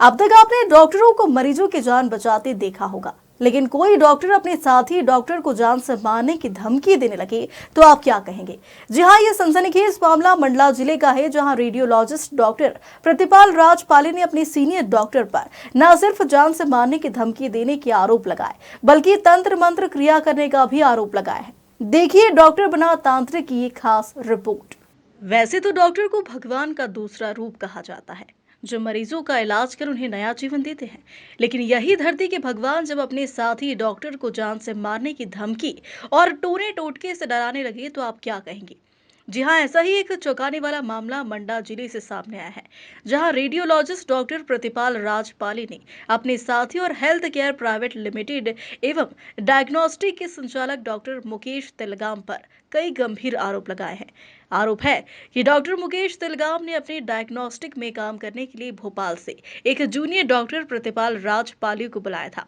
अब तक आपने डॉक्टरों को मरीजों की जान बचाते देखा होगा, लेकिन कोई डॉक्टर अपने साथी डॉक्टर को जान से मारने की धमकी देने लगे तो आप क्या कहेंगे। जी हाँ, ये सनसनीखेज मामला मंडला जिले का है, जहां रेडियोलॉजिस्ट डॉक्टर प्रतिपाल राजपाली ने अपने सीनियर डॉक्टर पर न सिर्फ जान से मारने की धमकी देने के आरोप लगाए, बल्कि तंत्र मंत्र क्रिया करने का भी आरोप लगाया है। देखिए डॉक्टर बना तांत्रिक की ये खास रिपोर्ट। वैसे तो डॉक्टर को भगवान का दूसरा रूप कहा जाता है, जो मरीजों का इलाज कर उन्हें नया जीवन देते हैं। लेकिन यही धरती के भगवान जब अपने साथी डॉक्टर को जान से मारने की धमकी और टोने टोटके से डराने लगे तो आप क्या कहेंगे। जी हाँ, ऐसा ही एक चौंकाने वाला मामला मंडला जिले से सामने आया है, जहां रेडियोलॉजिस्ट डॉक्टर प्रतिपाल राजपाली ने अपने साथी और हेल्थ केयर प्राइवेट लिमिटेड एवं डायग्नोस्टिक के संचालक डॉक्टर मुकेश तिलगाम पर कई गंभीर आरोप लगाए हैं। आरोप है कि डॉक्टर मुकेश तिलगाम ने अपने डायग्नोस्टिक में काम करने के लिए भोपाल से एक जूनियर डॉक्टर प्रतिपाल राजपाली को बुलाया था।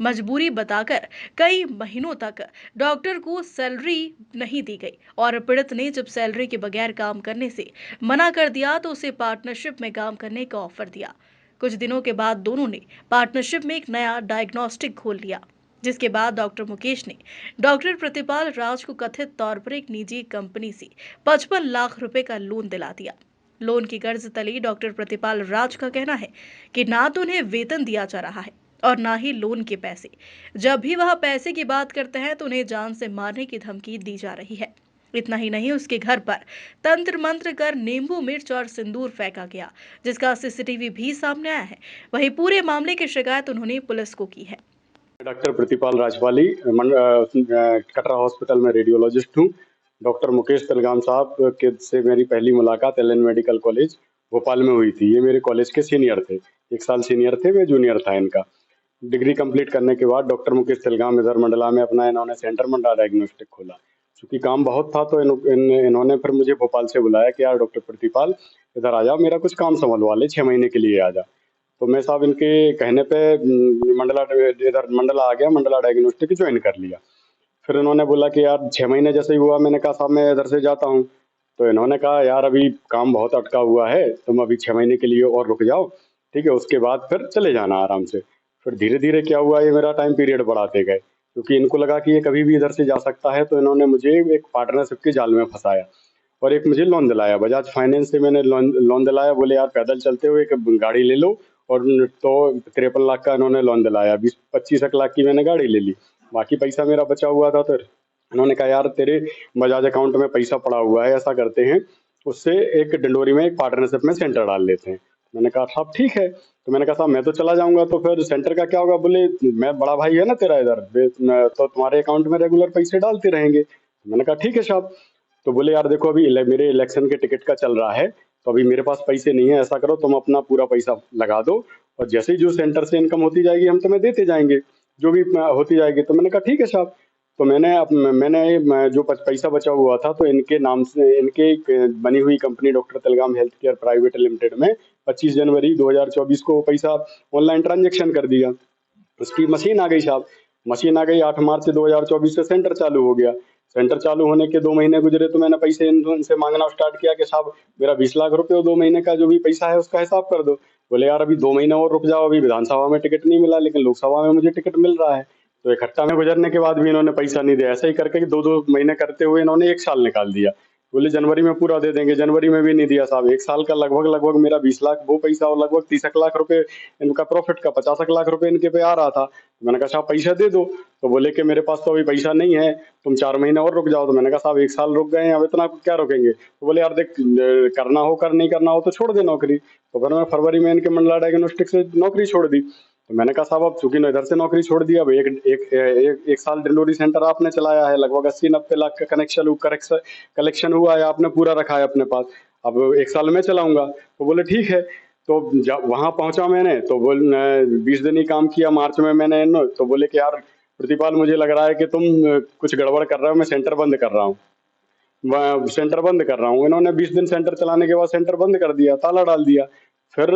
मजबूरी बताकर कई महीनों तक डॉक्टर को सैलरी नहीं दी गई और पीड़ित ने जब सैलरी के बगैर काम करने से मना कर दिया तो उसे पार्टनरशिप में काम करने का ऑफर दिया। कुछ दिनों के बाद दोनों ने पार्टनरशिप में एक नया डायग्नोस्टिक खोल लिया, जिसके बाद डॉक्टर मुकेश ने डॉक्टर प्रतिपाल राज को कथित तौर पर एक निजी कंपनी से 55 लाख रुपए का लोन दिला दिया। लोन की कर्ज तले डॉक्टर प्रतिपाल राज का कहना है कि ना तो उन्हें वेतन दिया जा रहा है और ना ही लोन के पैसे। जब भी वह पैसे की बात करते हैं तो उन्हें जान से मारने की धमकी दी जा रही है। इतना ही नहीं, उसके घर पर तंत्र मंत्र कर नींबू मिर्च और सिंदूर फेंका गया, जिसका सीसीटीवी भी सामने आया है। वहीं पूरे मामले की शिकायत उन्होंने पुलिस को की है। डॉक्टर प्रतिपाल राजपाली कटरा हॉस्पिटल में रेडियोलॉजिस्ट हूँ। डॉक्टर मुकेश तिलगाम साहब के से मेरी पहली मुलाकात एलएन मेडिकल कॉलेज भोपाल में हुई थी। ये मेरे कॉलेज के सीनियर थे, 1 साल सीनियर थे, मैं जूनियर था इनका। डिग्री कंप्लीट करने के बाद डॉक्टर मुकेश तिलगाम इधर मंडला में अपना इन्होंने सेंटर मंडला डायग्नोस्टिक खोला। चूंकि काम बहुत था तो इन्होंने फिर मुझे भोपाल से बुलाया कि यार डॉक्टर प्रतिपाल इधर आ जा, मेरा कुछ काम संभलवा ले, 6 महीने के लिए आ जा। तो मैं साहब इनके कहने पे इधर मंडला आ गया, मंडला डायग्नोस्टिक ज्वाइन कर लिया। फिर इन्होंने बोला कि यार 6 महीने जैसे ही हुआ, मैंने कहा साहब मैं इधर से जाता हूँ। तो इन्होंने कहा यार अभी काम बहुत अटका हुआ है, तुम अभी 6 महीने के लिए और रुक जाओ, ठीक है, उसके बाद फिर चले जाना आराम से। फिर धीरे धीरे क्या हुआ, ये मेरा टाइम पीरियड बढ़ाते गए, क्योंकि इनको लगा कि ये कभी भी इधर से जा सकता है। तो इन्होंने मुझे एक पार्टनरशिप के जाल में फंसाया और एक मुझे लोन दिलाया, बजाज फाइनेंस से मैंने लोन दिलाया। बोले यार पैदल चलते हुए एक गाड़ी ले लो, और तो 53 लाख का इन्होंने लोन दिलाया। 20-25 लाख की मैंने गाड़ी ले ली, बाकी पैसा मेरा बचा हुआ था। तो इन्होंने कहा यार तेरे बजाज अकाउंट में पैसा पड़ा हुआ है, ऐसा करते हैं उससे एक डिंडोरी में एक पार्टनरशिप में सेंटर डाल लेते हैं। मैंने कहा साहब ठीक है। तो मैंने कहा साहब मैं तो चला जाऊंगा, तो फिर सेंटर का क्या होगा। बोले मैं बड़ा भाई है ना तेरा इधर, तो तुम्हारे अकाउंट में रेगुलर पैसे डालते रहेंगे। मैंने कहा ठीक है साहब। तो बोले यार देखो अभी मेरे इलेक्शन के टिकट का चल रहा है, तो अभी मेरे पास पैसे नहीं है, ऐसा करो तुम अपना पूरा पैसा लगा दो, और जैसे ही जो सेंटर से इनकम होती जाएगी हम तुम्हें देते जाएंगे, जो भी होती जाएगी। तो मैंने कहा ठीक है साहब। तो मैंने जो पैसा बचा हुआ था तो इनके नाम से, इनके बनी हुई company doctor Tilgam health care private limited में 25 जनवरी 2024 को पैसा ऑनलाइन ट्रांजेक्शन कर दिया। उसकी मशीन आ गई साहब, मशीन आ गई 8 मार्च 2024 से सेंटर चालू हो गया। सेंटर चालू होने के 2 महीने गुजरे तो मैंने पैसे इनसे मांगना स्टार्ट किया कि साहब मेरा 20 लाख रुपए और 2 महीने का जो भी पैसा है उसका हिसाब कर दो। बोले यार अभी 2 महीने और रुक जाओ, अभी विधानसभा में टिकट नहीं मिला, लेकिन लोकसभा में मुझे टिकट मिल रहा है। तो इकट्ठा में गुजरने के बाद भी इन्होंने पैसा नहीं दिया। ऐसे ही करके 2-2 महीने करते हुए इन्होंने 1 साल निकाल दिया। बोले जनवरी में पूरा दे देंगे, जनवरी में भी नहीं दिया साहब। 1 साल का लगभग मेरा 20 लाख वो पैसा और लगभग 30 लाख रुपए इनका प्रॉफिट का 50 लाख रुपए इनके पे आ रहा था। मैंने कहा साहब पैसा दे दो। तो बोले कि मेरे पास तो अभी पैसा नहीं है, तुम 4 महीने और रुक जाओ। तो मैंने कहा साहब 1 साल रुक गए हैं, अब इतना क्या रुकेंगे। तो बोले यार देख करना हो कर, नहीं करना हो तो छोड़ दे नौकरी। तो फिर मैं फरवरी में इनके मंडला डायग्नोस्टिक से नौकरी छोड़ दी। तो मैंने कहा साहब अब चूंकि इधर से नौकरी छोड़ दी, अब एक साल डिंडोरी सेंटर आपने चलाया है, लगभग 80-90 लाख का कलेक्शन हुआ है, आपने पूरा रखा है अपने पास, अब 1 साल में चलाऊंगा। तो बोले ठीक है। तो वहां पहुंचा मैंने, तो 20 दिन ही काम किया मार्च में मैंने। तो बोले कि यार प्रतिपाल मुझे लग रहा है कि तुम कुछ गड़बड़ कर रहे हो, मैं सेंटर बंद कर रहा हूँ, सेंटर बंद कर रहा हूँ। इन्होंने 20 दिन सेंटर चलाने के बाद सेंटर बंद कर दिया, ताला डाल दिया। फिर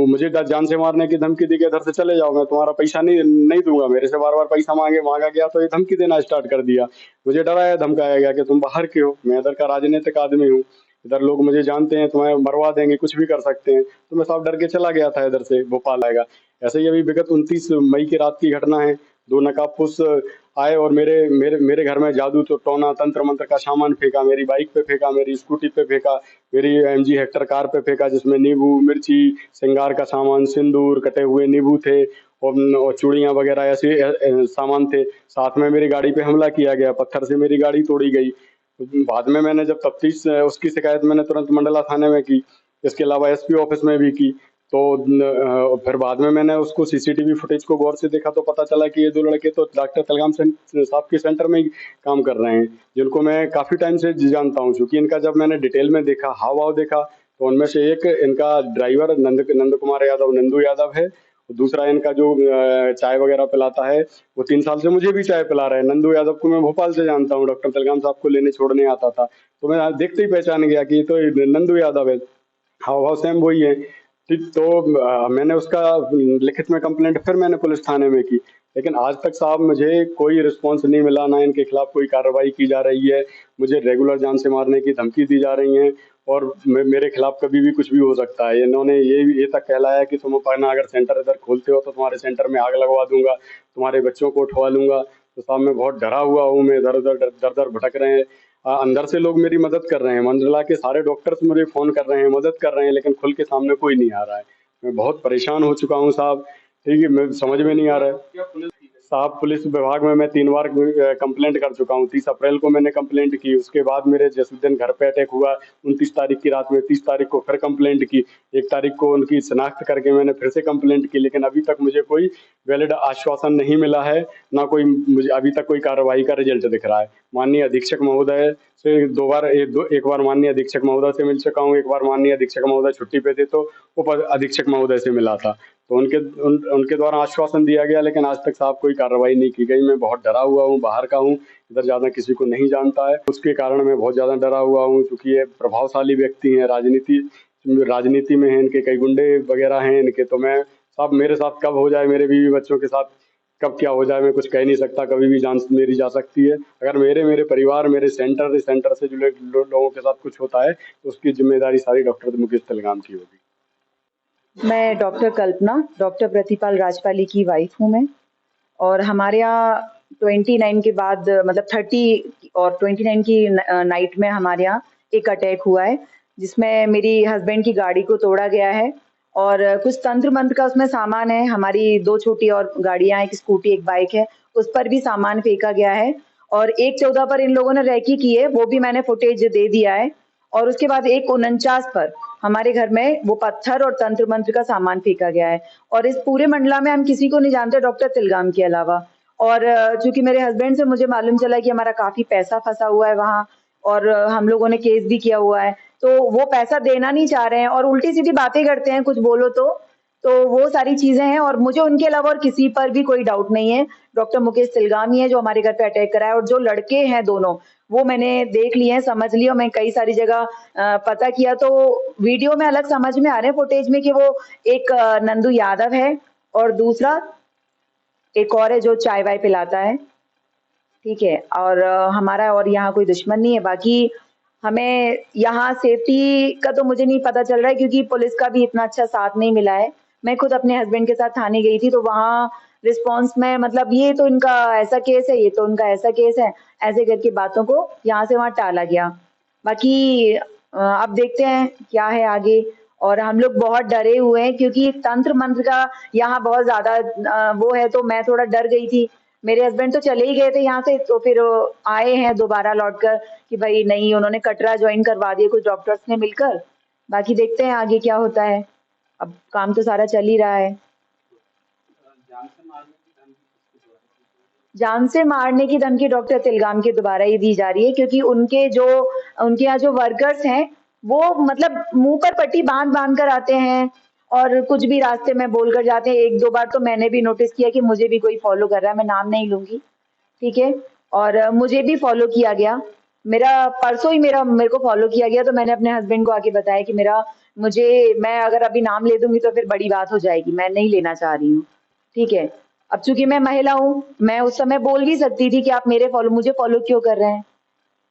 मुझे जान से मारने की धमकी दी कि इधर से चले जाओ, मैं तुम्हारा पैसा नहीं दूंगा। मेरे से बार बार पैसा मांगा गया तो ये धमकी देना स्टार्ट कर दिया। मुझे डराया धमकाया गया कि तुम बाहर के हो, मैं इधर का राजनीतिक आदमी हूँ, इधर लोग मुझे जानते हैं, तुम्हें मरवा देंगे, कुछ भी कर सकते हैं। तो मैं साफ डर के चला गया था इधर से भोपाल आएगा। ऐसे ही अभी विगत 29 मई की रात की घटना है। 2 नकाबपोश आए और मेरे मेरे मेरे घर में जादू टोना तंत्र मंत्र का सामान फेंका, मेरी बाइक पे फेंका, मेरी स्कूटी पे फेंका, मेरी MG हेक्टर कार पे फेंका, जिसमें नींबू, मिर्ची, श्रृंगार का सामान, सिंदूर, कटे हुए नींबू थे और चूड़ियाँ वगैरह ऐसे सामान थे। साथ में मेरी गाड़ी पे हमला किया गया, पत्थर से मेरी गाड़ी तोड़ी गई। बाद में मैंने जब तफ्तीश उसकी शिकायत मैंने तुरंत मंडला थाने में की, इसके अलावा SP ऑफिस में भी की। तो फिर बाद में मैंने उसको CCTV फुटेज को गौर से देखा तो पता चला कि ये 2 लड़के तो डॉक्टर तलगाम साहब के सेंटर में ही काम कर रहे हैं, जिनको मैं काफ़ी टाइम से जानता हूँ। क्योंकि इनका जब मैंने डिटेल में देखा, हाव भाव देखा, तो उनमें से एक इनका ड्राइवर नंद कुमार यादव, नंदू यादव है। दूसरा इनका जो चाय वगैरह पिलाता है, वो 3 साल से मुझे भी चाय पिला रहा है। नंदू यादव को मैं भोपाल से जानता हूँ, डॉक्टर तलगाम साहब को लेने छोड़ने आता था, तो मैं देखते ही पहचान गया कि ये तो नंदू यादव है, हाव भाव सेम वही है। ठीक, तो मैंने उसका लिखित में कंप्लेंट फिर मैंने पुलिस थाने में की, लेकिन आज तक साहब मुझे कोई रिस्पॉन्स नहीं मिला, ना इनके खिलाफ कोई कार्रवाई की जा रही है। मुझे रेगुलर जान से मारने की धमकी दी जा रही है और मेरे खिलाफ कभी भी कुछ भी हो सकता है। इन्होंने ये तक कहलाया कि तुम अपना अगर सेंटर इधर खोलते हो तो तुम्हारे सेंटर में आग लगवा दूंगा, तुम्हारे बच्चों को उठवा लूंगा। तो साहब मैं बहुत डरा हुआ हूँ, मैं इधर उधर दर दर भटक रहे हैं। अंदर से लोग मेरी मदद कर रहे हैं, मंडला के सारे डॉक्टर्स मुझे फ़ोन कर रहे हैं, मदद कर रहे हैं, लेकिन खुल के सामने कोई नहीं आ रहा है। मैं बहुत परेशान हो चुका हूँ साहब। ठीक है, मैं समझ में नहीं आ रहा है साहब। पुलिस विभाग में मैं 3 बार कंप्लेंट कर चुका हूँ। 30 अप्रैल को मैंने कंप्लेंट की, उसके बाद मेरे जिस दिन घर पे अटैक हुआ 29 तारीख की रात में, 30 तारीख को फिर कंप्लेंट की, 1 तारीख को उनकी शिनाख्त करके मैंने फिर से कंप्लेंट की, लेकिन अभी तक मुझे कोई वैलिड आश्वासन नहीं मिला है, ना कोई मुझे अभी तक कोई कार्रवाई का रिजल्ट दिख रहा है। माननीय अधीक्षक महोदय से एक बार माननीय अधीक्षक महोदय से मिल चुका हूँ, एक बार माननीय अधीक्षक महोदय छुट्टी पे थे तो उप अधीक्षक महोदय से मिला था, तो उनके द्वारा आश्वासन दिया गया, लेकिन आज तक साहब कोई कार्रवाई नहीं की गई। मैं बहुत डरा हुआ हूँ, बाहर का हूँ, इधर ज़्यादा किसी को नहीं जानता है, उसके कारण मैं बहुत ज़्यादा डरा हुआ हूँ। क्योंकि ये प्रभावशाली व्यक्ति हैं, राजनीति में हैं, इनके कई गुंडे वगैरह हैं इनके। तो मैं साहब, मेरे साथ कब हो जाए, मेरे बीवी बच्चों के साथ कब क्या हो जाए, मैं कुछ कह नहीं सकता। कभी भी जान मेरी जा सकती है। अगर मेरे परिवार, मेरे सेंटर से जुड़े लोगों के साथ कुछ होता है तो उसकी जिम्मेदारी सारी डॉक्टर मुकेश तलगाम की होगी। मैं डॉक्टर कल्पना, डॉक्टर प्रतिपाल राजपाली की वाइफ हूँ मैं। और हमारे यहाँ 29 के बाद मतलब 30 और 29 की नाइट में हमारे यहाँ एक अटैक हुआ है, जिसमें मेरी हस्बैंड की गाड़ी को तोड़ा गया है और कुछ तंत्र मंत्र का उसमें सामान है। हमारी 2 छोटी और गाड़ियाँ, एक स्कूटी एक बाइक है, उस पर भी सामान फेंका गया है। और 1/14 पर इन लोगों ने रैकी की है, वो भी मैंने फुटेज दे दिया है। और उसके बाद 1/49 पर हमारे घर में वो पत्थर और तंत्र मंत्र का सामान फेंका गया है। और इस पूरे मंडला में हम किसी को नहीं जानते डॉक्टर तिलगाम के अलावा। और चूंकि मेरे हस्बैंड से मुझे मालूम चला कि हमारा काफी पैसा फंसा हुआ है वहाँ, और हम लोगों ने केस भी किया हुआ है, तो वो पैसा देना नहीं चाह रहे हैं और उल्टी सीधी बातें करते हैं, कुछ बोलो तो वो सारी चीजें हैं। और मुझे उनके अलावा और किसी पर भी कोई डाउट नहीं है। डॉक्टर मुकेश तिलगाम ही है जो हमारे घर पे अटैक करा है। और जो लड़के हैं दोनों, वो मैंने देख लिए हैं, समझ लिया। मैं कई सारी जगह पता किया, तो वीडियो में अलग समझ में आ रहे हैं फुटेज में कि वो एक नंदू यादव है और दूसरा एक और है जो चाय वाय पिलाता है। ठीक है, और हमारा और यहाँ कोई दुश्मन नहीं है। बाकी हमें यहाँ सेफ्टी का तो मुझे नहीं पता चल रहा है, क्योंकि पुलिस का भी इतना अच्छा साथ नहीं मिला है। मैं खुद अपने हस्बैंड के साथ थाने गई थी, तो वहाँ रिस्पांस में मतलब ये तो इनका ऐसा केस है, ये तो उनका ऐसा केस है, ऐसे करके बातों को यहाँ से वहाँ टाला गया। बाकी अब देखते हैं क्या है आगे। और हम लोग बहुत डरे हुए हैं, क्योंकि तंत्र मंत्र का यहाँ बहुत ज्यादा वो है, तो मैं थोड़ा डर गई थी। मेरे हस्बैंड तो चले ही गए थे यहाँ से, तो फिर आए हैं दोबारा लौटकर कि भाई नहीं, उन्होंने कटरा ज्वाइन करवा दिया कुछ डॉक्टर्स ने मिलकर। बाकी देखते हैं आगे क्या होता है, अब काम तो सारा चल ही रहा है। जान से मारने की धमकी डॉक्टर तिलगाम के दोबारा ही दी जा रही है, क्योंकि उनके यहाँ जो वर्कर्स हैं, वो मतलब मुंह पर पट्टी बांध कर आते हैं और कुछ भी रास्ते में बोलकर जाते हैं। 1-2 बार तो मैंने भी नोटिस किया कि मुझे भी कोई फॉलो कर रहा है, मैं नाम नहीं लूंगी, ठीक है। और मुझे भी फॉलो किया गया, परसों ही मेरे को फॉलो किया गया। तो मैंने अपने हस्बैंड को आके बताया कि मैं अगर अभी नाम ले दूंगी तो फिर बड़ी बात हो जाएगी, मैं नहीं लेना चाह रही हूँ, ठीक है। अब चूंकि मैं महिला हूँ, मैं उस समय बोल भी सकती थी कि आप मुझे फॉलो क्यों कर रहे हैं।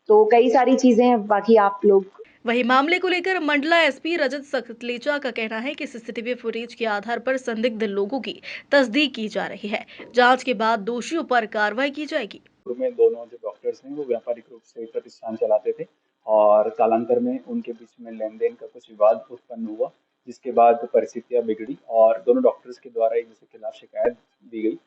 तो कई सारी चीजें हैं, बाकी आप लोग वहीं मामले को लेकर मंडला एसपी रजत सखलेचा का कहना है कि सीसीटीवी फुटेज के आधार पर संदिग्ध लोगों की तस्दीक की जा रही है। जांच के बाद दोषियों पर कार्रवाई की जाएगी। शुरू में दोनों जो डॉक्टर्स हैं वो व्यापारिक रूप से प्रतिष्ठान चलाते थे और कालांतर में उनके बीच में लेन देन का कुछ विवाद उत्पन्न हुआ, जिसके बाद परिस्थितियां बिगड़ी और दोनों डॉक्टर्स के द्वारा एक दूसरे के खिलाफ शिकायत दी गई।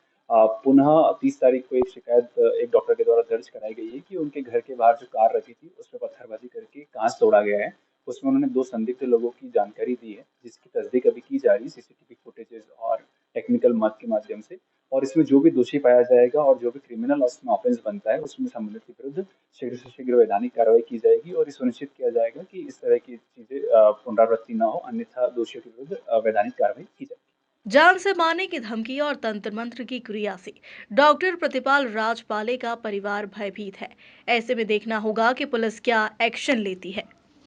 पुनः 30 तारीख को एक शिकायत एक डॉक्टर के द्वारा दर्ज कराई गई है कि उनके घर के बाहर जो कार रखी थी उसमें पत्थरबाजी करके कांच तोड़ा गया है। उसमें उन्होंने 2 संदिग्ध लोगों की जानकारी दी है, जिसकी तस्दीक अभी की जा रही है सीसीटीवी फुटेजेस और टेक्निकल मद के माध्यम से। और इसमें जो भी दोषी पाया जाएगा और जो भी क्रिमिनल उसमें ऑफेंस बनता है उसमें संबंधित के विरुद्ध शीघ्र से शीघ्र वैधानिक कार्रवाई की जाएगी और ये सुनिश्चित किया जाएगा कि इस तरह की चीजें पुनरावृत्ति न हो, अन्यथा दोषियों के विरुद्ध वैधानिक कार्रवाई की जाएगी। जान से मारने की धमकी और तंत्र मंत्र की क्रिया से डॉक्टर प्रतिपाल राजपाले का परिवार भयभीत है। ऐसे में देखना होगा कि पुलिस क्या एक्शन लेती है।